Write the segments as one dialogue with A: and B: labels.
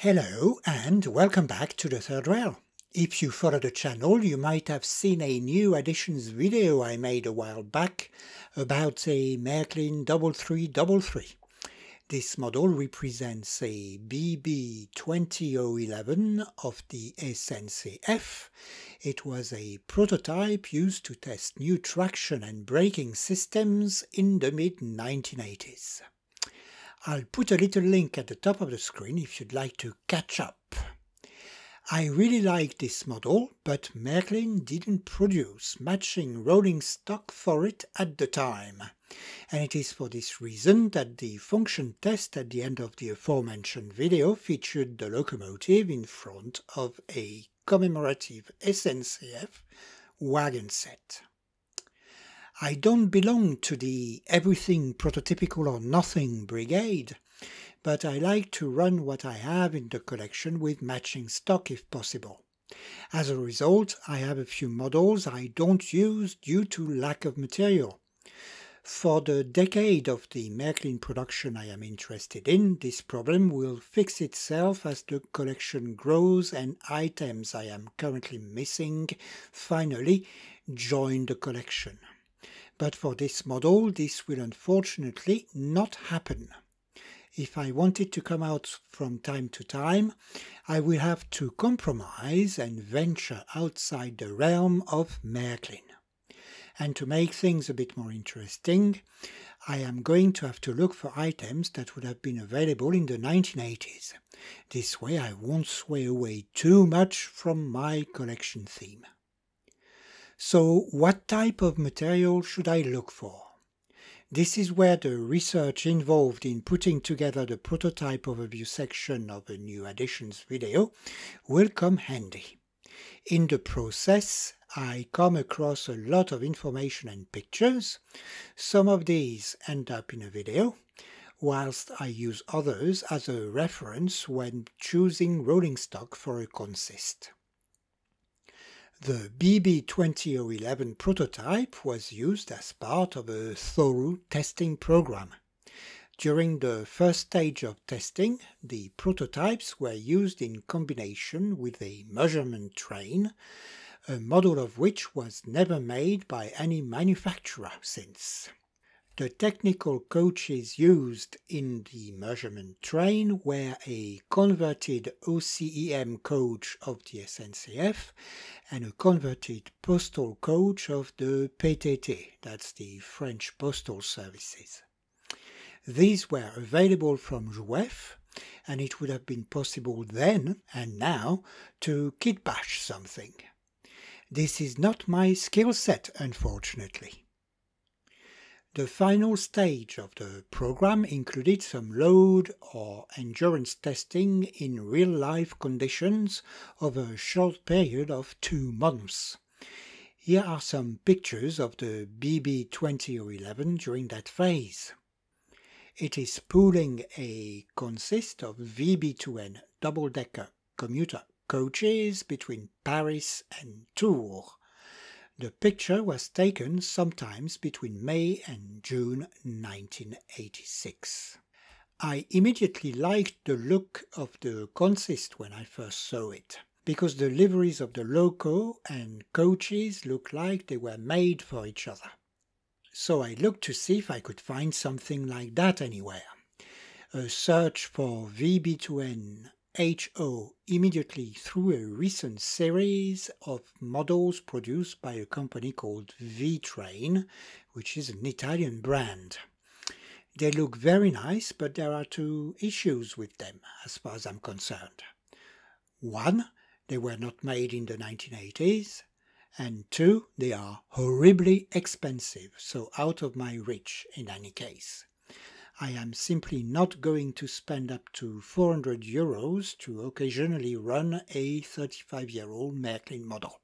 A: Hello and welcome back to the third rail. If you follow the channel, you might have seen a new additions video I made a while back about a Märklin 3333. This model represents a BB20011 of the SNCF. It was a prototype used to test new traction and braking systems in the mid-1980s. I'll put a little link at the top of the screen if you'd like to catch up. I really like this model, but Märklin didn't produce matching rolling stock for it at the time. And it is for this reason that the function test at the end of the aforementioned video featured the locomotive in front of a commemorative SNCF wagon set. I don't belong to the everything prototypical or nothing brigade, but I like to run what I have in the collection with matching stock if possible. As a result, I have a few models I don't use due to lack of material. For the decade of the Märklin production I am interested in, this problem will fix itself as the collection grows and items I am currently missing finally join the collection. But for this model, this will unfortunately not happen. If I want it to come out from time to time, I will have to compromise and venture outside the realm of Märklin. And to make things a bit more interesting, I am going to have to look for items that would have been available in the 1980s. This way I won't sway away too much from my collection theme. So what type of material should I look for? This is where the research involved in putting together the prototype overview section of a new additions video will come handy. In the process, I come across a lot of information and pictures. Some of these end up in a video, whilst I use others as a reference when choosing rolling stock for a consist. The BB20011 prototype was used as part of a thorough testing program. During the first stage of testing, the prototypes were used in combination with a measurement train, a model of which was never made by any manufacturer since. The technical coaches used in the measurement train were a converted OCEM coach of the SNCF and a converted postal coach of the PTT, that's the French Postal Services. These were available from Jouef, and it would have been possible then and now to kit bash something. This is not my skill set, unfortunately. The final stage of the program included some load or endurance testing in real-life conditions over a short period of 2 months. Here are some pictures of the BB20011 during that phase. It is pooling a consist of VB2N double-decker commuter coaches between Paris and Tours. The picture was taken sometimes between May and June 1986. I immediately liked the look of the consist when I first saw it, because the liveries of the loco and coaches looked like they were made for each other. So I looked to see if I could find something like that anywhere. A search for VB2N HO immediately threw a recent series of models produced by a company called V-Train, which is an Italian brand. They look very nice, but there are 2 issues with them as far as I'm concerned. 1, they were not made in the 1980s, and 2, they are horribly expensive, so out of my reach in any case. I am simply not going to spend up to €400 to occasionally run a 35-year-old Märklin model.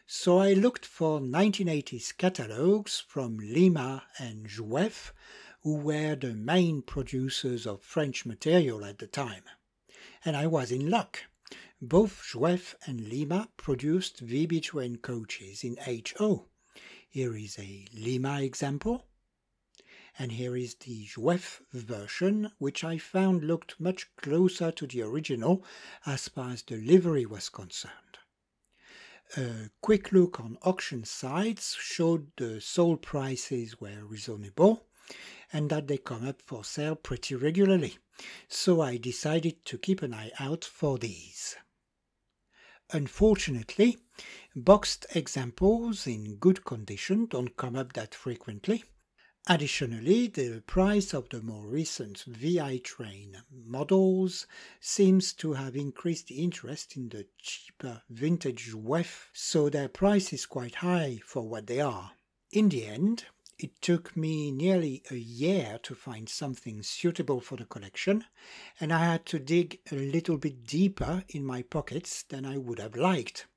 A: So I looked for 1980s catalogues from Lima and Jouef, who were the main producers of French material at the time. And I was in luck. Both Jouef and Lima produced VB2N coaches in HO. Here is a Lima example. And here is the Zhouef version, which I found looked much closer to the original as far as the livery was concerned. A quick look on auction sites showed the sold prices were reasonable and that they come up for sale pretty regularly, so I decided to keep an eye out for these. Unfortunately, boxed examples in good condition don't come up that frequently. Additionally, the price of the more recent VI train models seems to have increased the interest in the cheaper vintage Zhouef, so their price is quite high for what they are. In the end, it took me nearly a year to find something suitable for the collection, and I had to dig a little bit deeper in my pockets than I would have liked.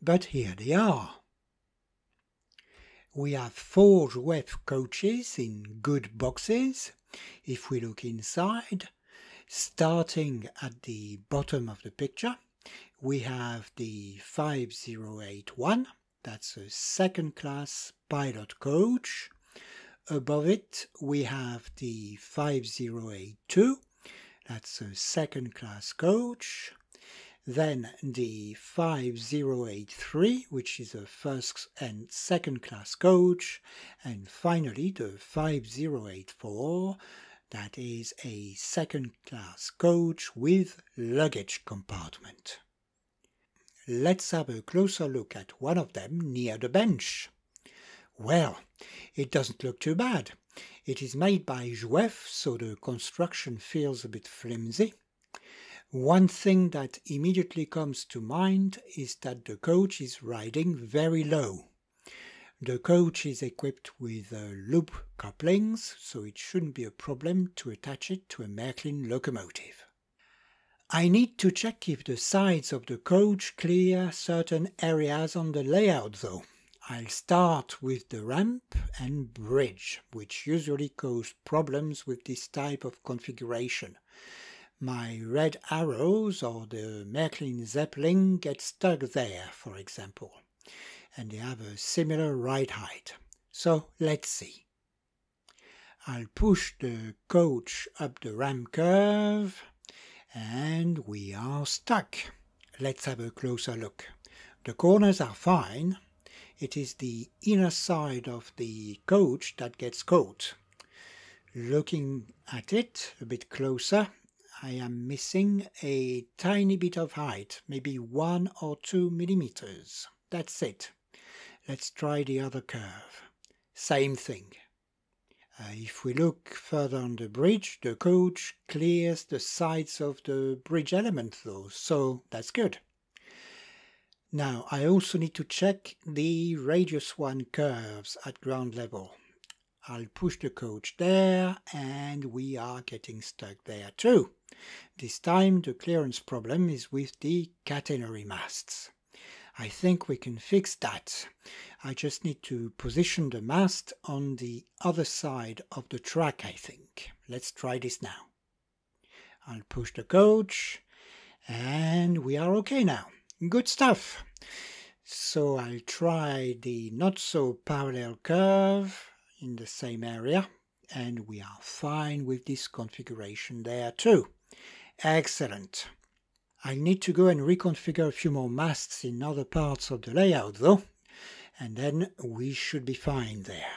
A: But here they are. We have 4 Zhouef coaches in good boxes. If we look inside, starting at the bottom of the picture, we have the 5081, that's a second-class pilot coach. Above it, we have the 5082, that's a second-class coach. Then the 5083, which is a first and second class coach, and finally the 5084, that is a second class coach with luggage compartment. Let's have a closer look at one of them near the bench. Well, it doesn't look too bad. It is made by Zhouef, so the construction feels a bit flimsy. One thing that immediately comes to mind is that the coach is riding very low. The coach is equipped with loop couplings, so it shouldn't be a problem to attach it to a Märklin locomotive. I need to check if the sides of the coach clear certain areas on the layout though. I'll start with the ramp and bridge, which usually cause problems with this type of configuration. My red arrows or the Märklin Zeppelin get stuck there, for example, and they have a similar ride height. So let's see. I'll push the coach up the ramp curve and we are stuck. Let's have a closer look. The corners are fine. It is the inner side of the coach that gets caught. Looking at it a bit closer, I am missing a tiny bit of height, maybe 1 or 2 millimeters. That's it. Let's try the other curve. Same thing. If we look further on the bridge, the coach clears the sides of the bridge element though, so that's good. Now I also need to check the radius 1 curves at ground level. I'll push the coach there and we are getting stuck there too. This time the clearance problem is with the catenary masts. I think we can fix that. I just need to position the mast on the other side of the track, I think. Let's try this now. I'll push the coach and we are okay now. Good stuff. So I'll try the not so parallel curve in the same area, and we are fine with this configuration there too. Excellent. I need to go and reconfigure a few more masts in other parts of the layout though, and then we should be fine there.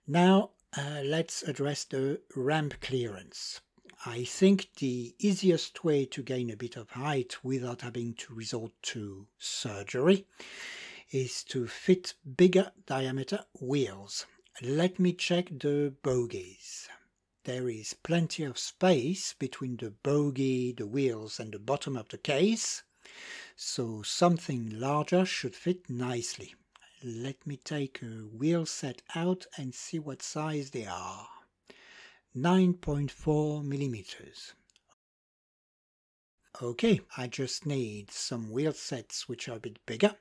A: Now let's address the ramp clearance. I think the easiest way to gain a bit of height without having to resort to surgery is to fit bigger diameter wheels. Let me check the bogies. There is plenty of space between the bogie, the wheels and the bottom of the case, so something larger should fit nicely. Let me take a wheel set out and see what size they are. 9.4 millimeters. Okay, I just need some wheel sets which are a bit bigger.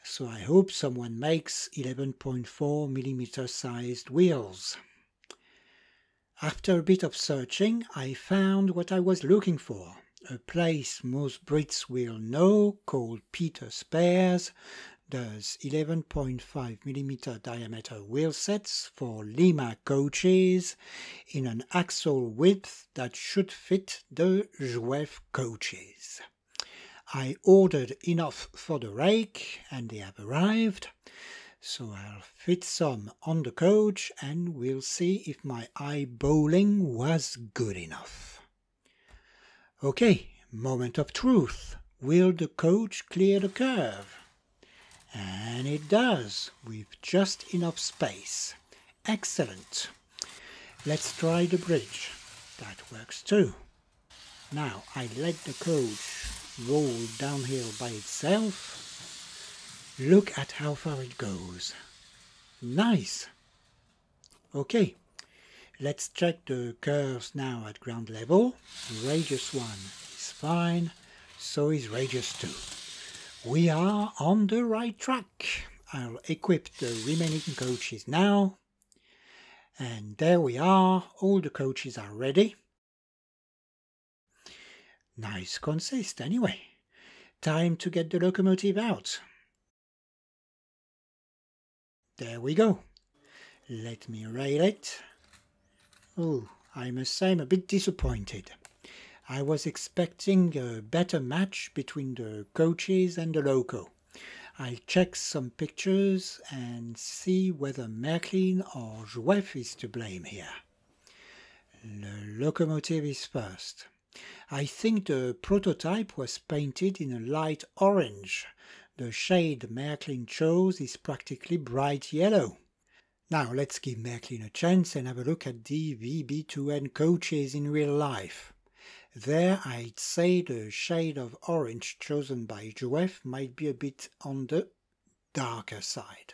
A: So I hope someone makes 11.4 millimeter sized wheels. After a bit of searching, I found what I was looking for. A place most Brits will know called Peter Spares, Does 11.5mm diameter wheel sets for Lima coaches in an axle width that should fit the Zwief coaches. I ordered enough for the rake and they have arrived, so I'll fit some on the coach and we'll see if my eyeballing was good enough. Okay, moment of truth. Will the coach clear the curve? And it does, with just enough space. Excellent. Let's try the bridge. That works too. Now I let the coach roll downhill by itself. Look at how far it goes. Nice. Okay, let's check the curves now at ground level. Radius 1 is fine, so is radius 2. We are on the right track. I'll equip the remaining coaches now. And there we are, all the coaches are ready. Nice consist anyway. Time to get the locomotive out. There we go. Let me rail it. Oh, I must say I'm a bit disappointed. I was expecting a better match between the coaches and the loco. I'll check some pictures and see whether Märklin or Zwief is to blame here. The locomotive is first. I think the prototype was painted in a light orange. The shade Märklin chose is practically bright yellow. Now let's give Märklin a chance and have a look at the VB2N coaches in real life. There I'd say the shade of orange chosen by Zwief might be a bit on the darker side.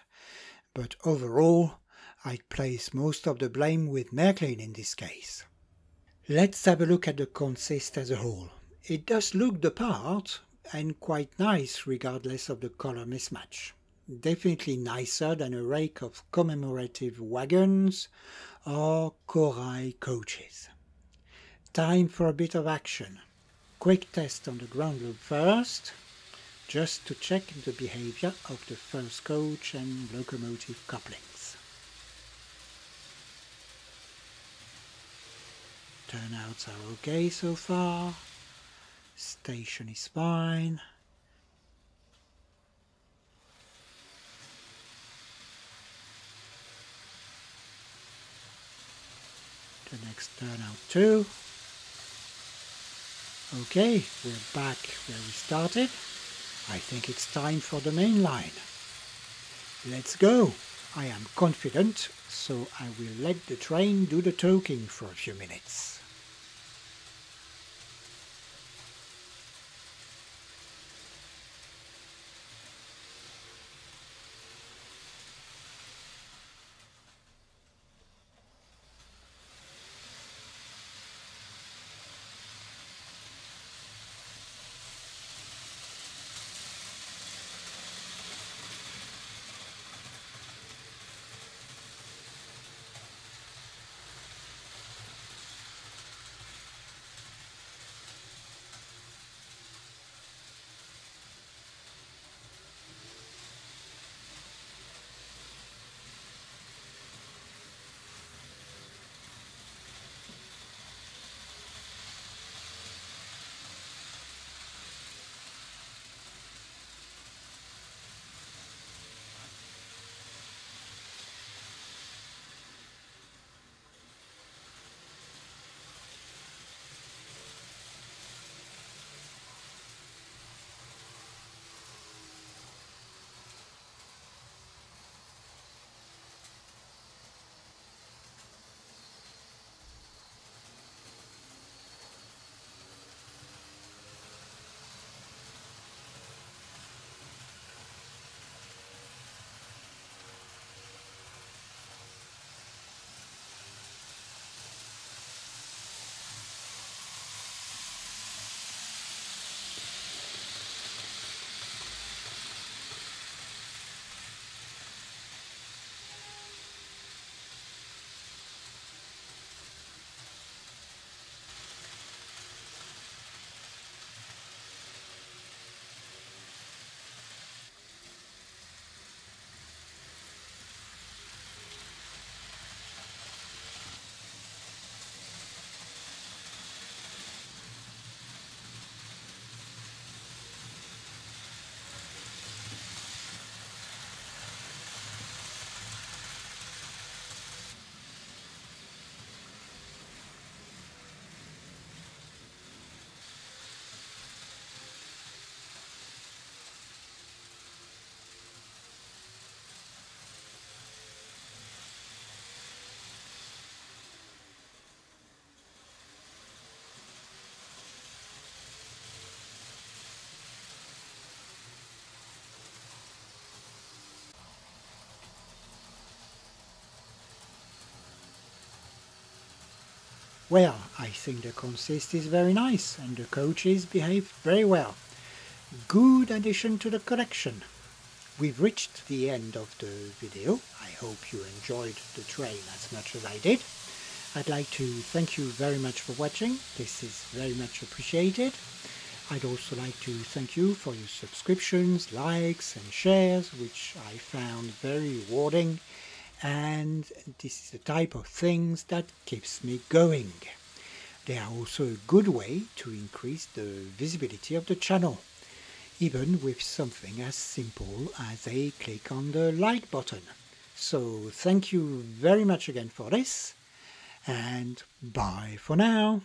A: But overall, I'd place most of the blame with Märklin in this case. Let's have a look at the consist as a whole. It does look the part, and quite nice regardless of the color mismatch. Definitely nicer than a rake of commemorative wagons or Korai coaches. Time for a bit of action. Quick test on the ground loop first, just to check the behavior of the first coach and locomotive couplings. Turnouts are okay so far. Station is fine. The next turnout too. Okay, we're back where we started. I think it's time for the main line. Let's go. I am confident, so I will let the train do the talking for a few minutes. Well, I think the consist is very nice and the coaches behave very well. Good addition to the collection. We've reached the end of the video. I hope you enjoyed the train as much as I did. I'd like to thank you very much for watching. This is very much appreciated. I'd also like to thank you for your subscriptions, likes and shares, which I found very rewarding, and this is the type of things that keeps me going. They are also a good way to increase the visibility of the channel, even with something as simple as a click on the like button. So thank you very much again for this, and bye for now.